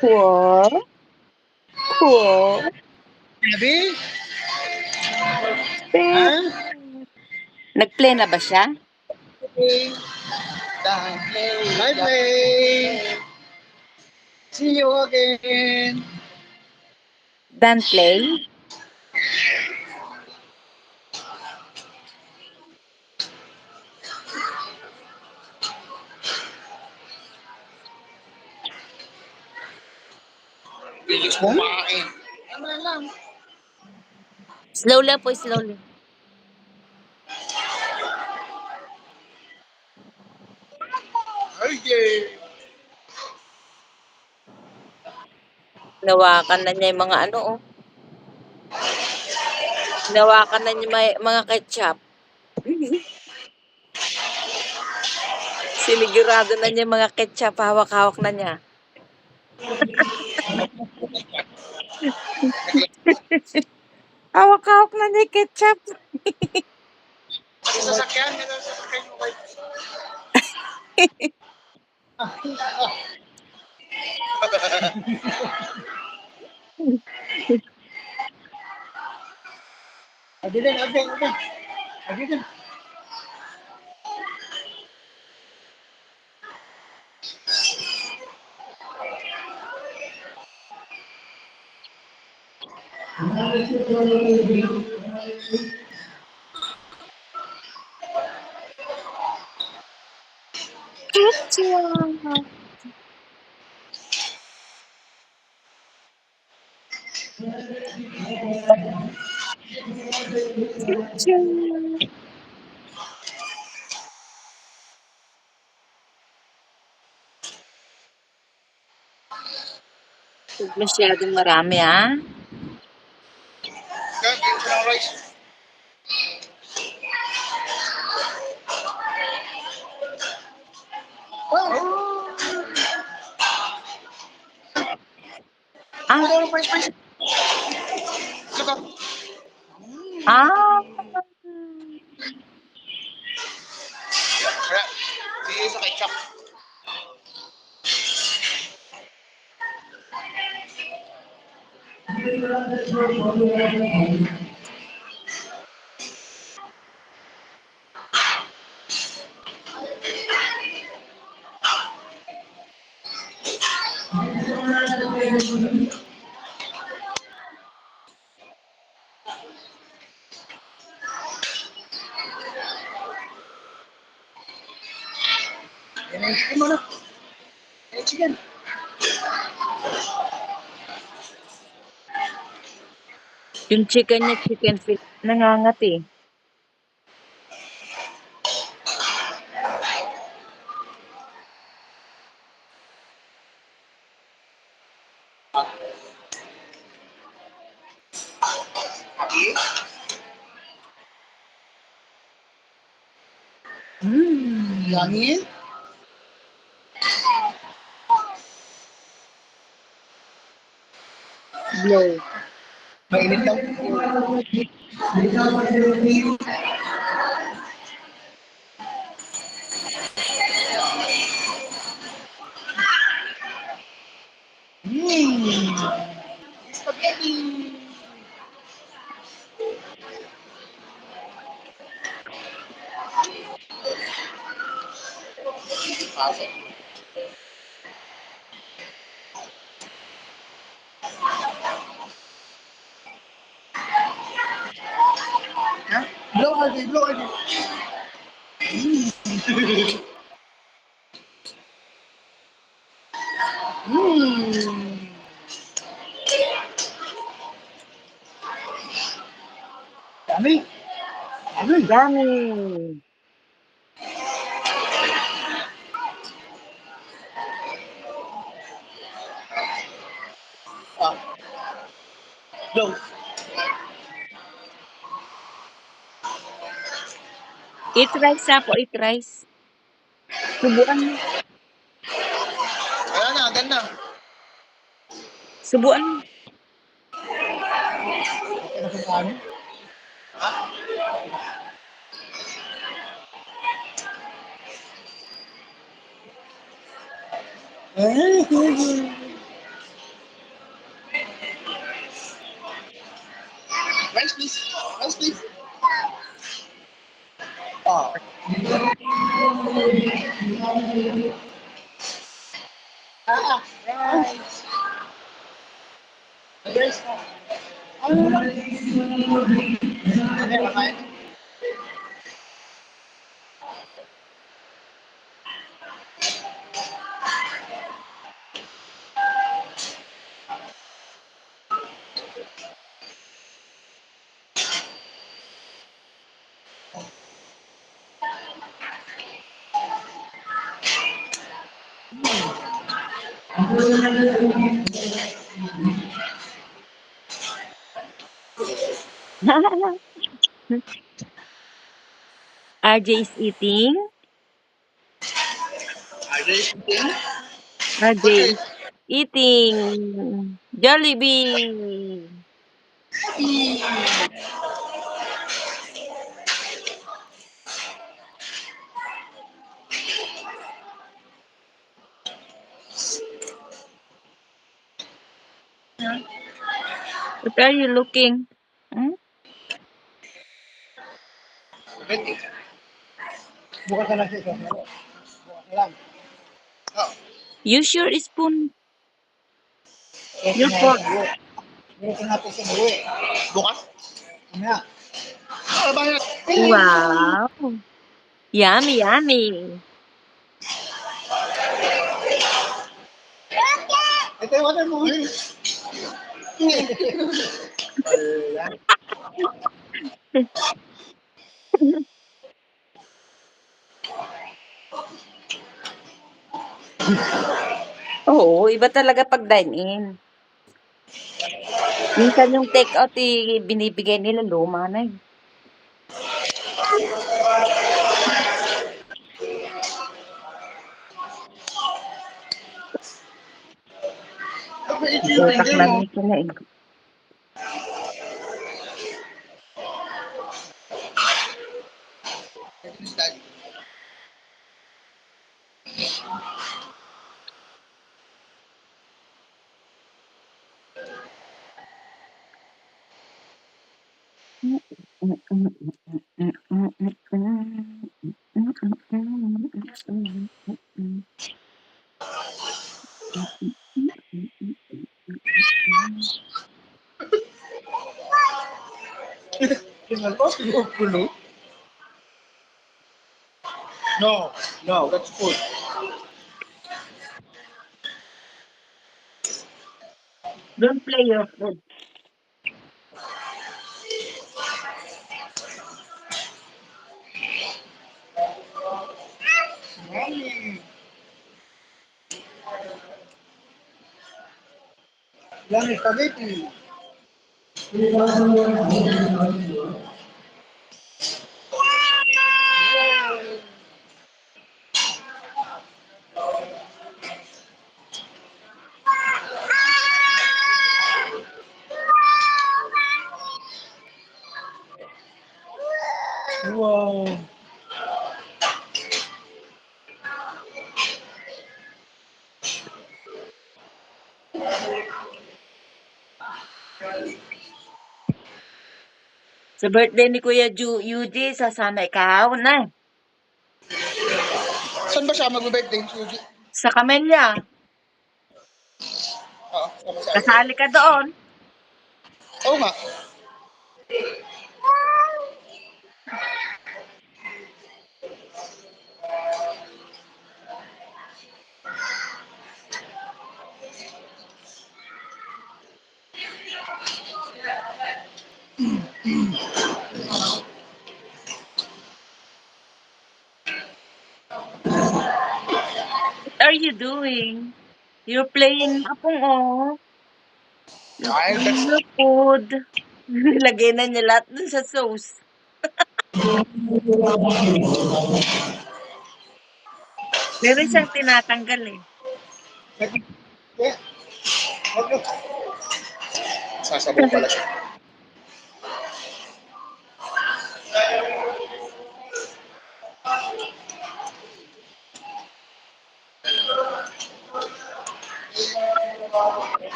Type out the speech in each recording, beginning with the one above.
Cool. Cool. Sabi? Pe Ha? nag-play na ba siya? Okay. Bye, play. See you again. Done play? Bilis kumain. Tama lang. Slowly po, slowly. Ay, yeah. Hinawakan na niya yung mga ano, oh. Hinawakan na niya mga ketchup. Sinigurado na niya yung mga ketchup, hawak-hawak na niya. Hawak-hawak na niya yung ketchup. Sasakyan yung wife. Agilin. Agilin. Ketchup. Ketchup. Huwag masyadong marami, ha? Gagawin ko ng rice. Ah, Ano yung rice? Saka. ah. Kaya, sige sa ketchup. Yan ang chicken mo na. Yan chicken. Yung chicken niya, chicken feet. Nangangati. Yummy. Blow. Mainit daw. Spaghetti. Ha? Blow again. Yummy. Yummy. Ah. Blow. Eat rice, ha po. Eat rice. Subuan mo. Wala na, agad na. Subuan mo. Okay na sa kanin. Ha? Rice, please. Rice, please. Ah. Rice. Rice. Ano? RJ is eating. Rice. RJ What is rice? eating Jollibee. What are you looking? Hmm? Bukas na lang siya. Bukas na lang. Oh. Use your spoon. Bukas Your na lang fork. siya. Bukas natin siya buwi. Bukas? Mamaya. Ano ba yan? Wow. Yummy, yummy. Ito yung water mo. Wala. Oo, iba talaga pag dine-in. Minsan yung take-out, binibigay nila luma na eh. Ito yung Utak finger lang mo. ni sila eh. Tingnan mo, pinupulo. No, no, that's food. Don't play your food. Mami. Yan yung spaghetti. Wow. Sa birthday ni Kuya Yuji, sasama ikaw na. Saan ba siya mag-birthday, Suji? Sa Camellia. Oo, sama sa akin. Kasali ka doon. Oo nga. What are you doing? You're playing na pong oh. You're Ay, playing that's... your food. Nilagay na niya lahat dun sa sauce. Meron siyang tinatanggal eh. Yeah. Sasabaw pala siya.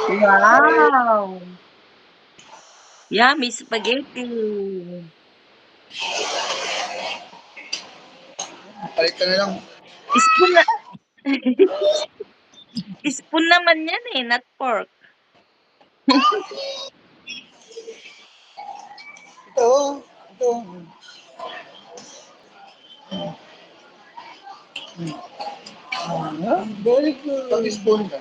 Wow! Yummy spaghetti. Palit ka na lang. Spoon na spoon naman yan, eh, not fork. Ito, ito. Very good. Pag-spoon ka.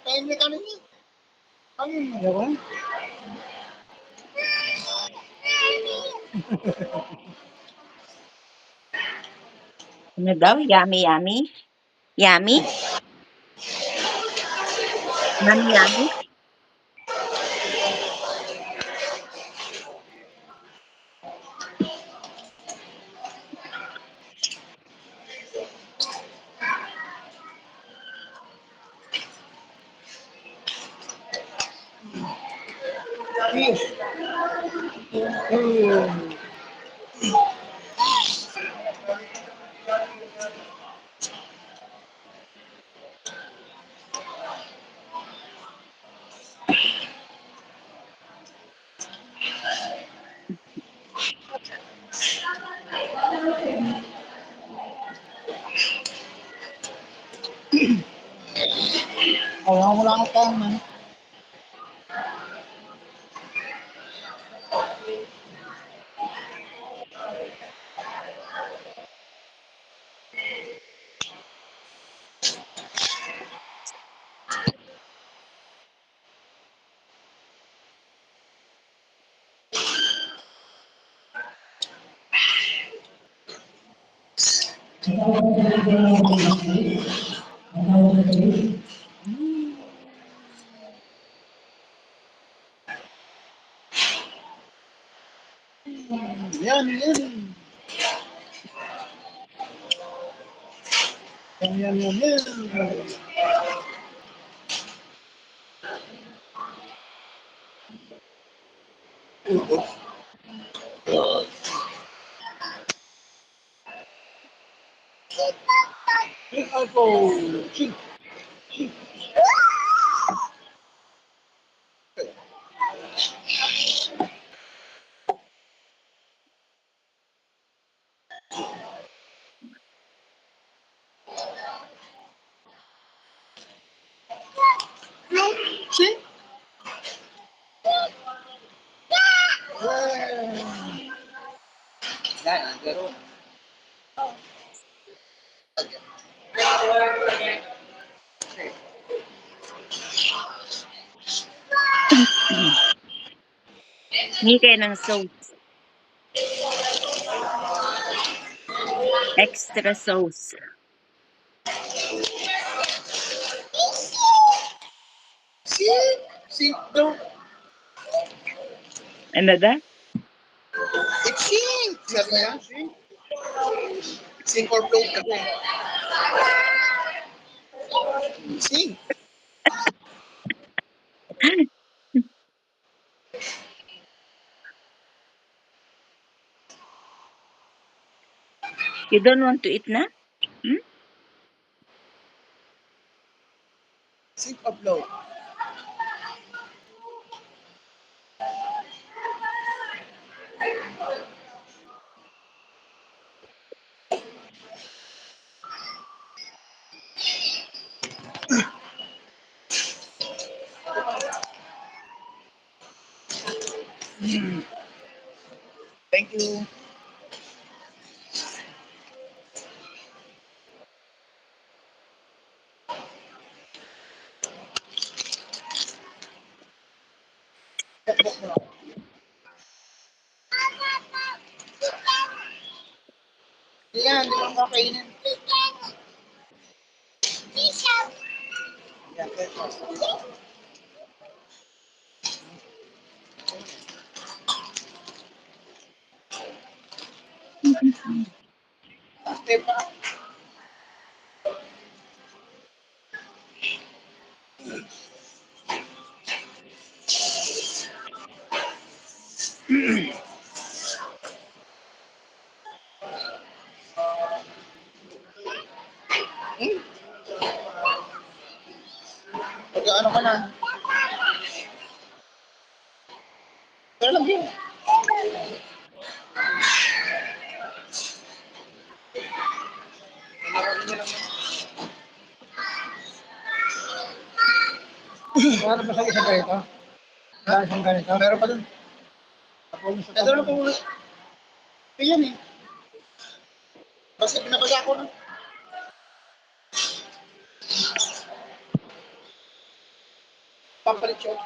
Kain na kanin niya. Kanin mo. Diba? Ano daw? Yummy, yummy? Yummy? Yummy, yummy? Fish. Mm. Ayaw mo lang ang tang man. Yan, yan. Yan, yan, yan, yan. Ako. Ching. Ching. Yan, garo. Hingi kayo ng sauce. Extra sauce. Sing. Sing. No. Ano daw? It's sing. Sabi niya, sing. Sing or float kasi. Sing. You don't want to eat na? Hmm? Sing or float. Thank you. Yan, di ba makainin? Yan, Ate pa. ka na. Pero lang yun. Wala na ba sa isang ganito? Ha? Isang ganito? Meron pa dun. Ito na po. Ayan eh. Basta pinabasa ko na. Pampalit yun.